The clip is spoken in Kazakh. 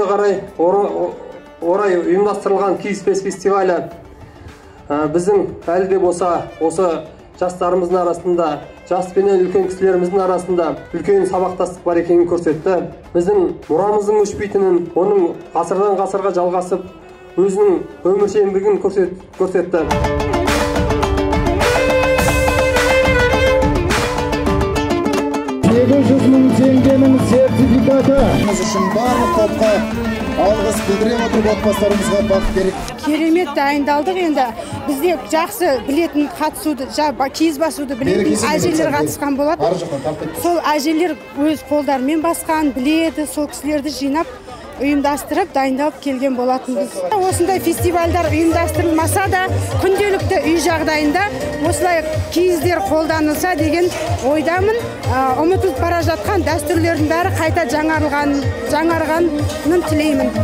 күніне орай ұйымдастырылған киіз-пес фестивалі біздің әлі де болса осы жастарымыздың арасында, жас пенен үлкен кісілеріміздің арасында үлкен сабақтастық бар екенін көрсетті. Біздің мұрамыздың өшпейтінін, оның ғасырдан ғасырға жалғасып, өзінің өміршеңдігін көрсетті. 800 мың теңгенің сертификаты. Біз үшін барлық топқа алғыс білдіре отырып отбасыларымызға бақыт берейік. Керемет дайындалдық енді. Бізде жақсы білетін қатысуды, киіз басуды білетін әжелер қатысқан болады. Сол әжелер өз қолдарымен басқан, біледі, сол кісілерді жинап ұйымдастырып, дайындалып келген болатынбыз. Осындай фестивальдар ұйымдастырылмаса да, күнделікті үй жағдайында осылай киіздер қолданылса деген ойдамын. Ұмытылып бара жатқан дәстүрлердің бәрі қайта жаңарғанын тілеймін.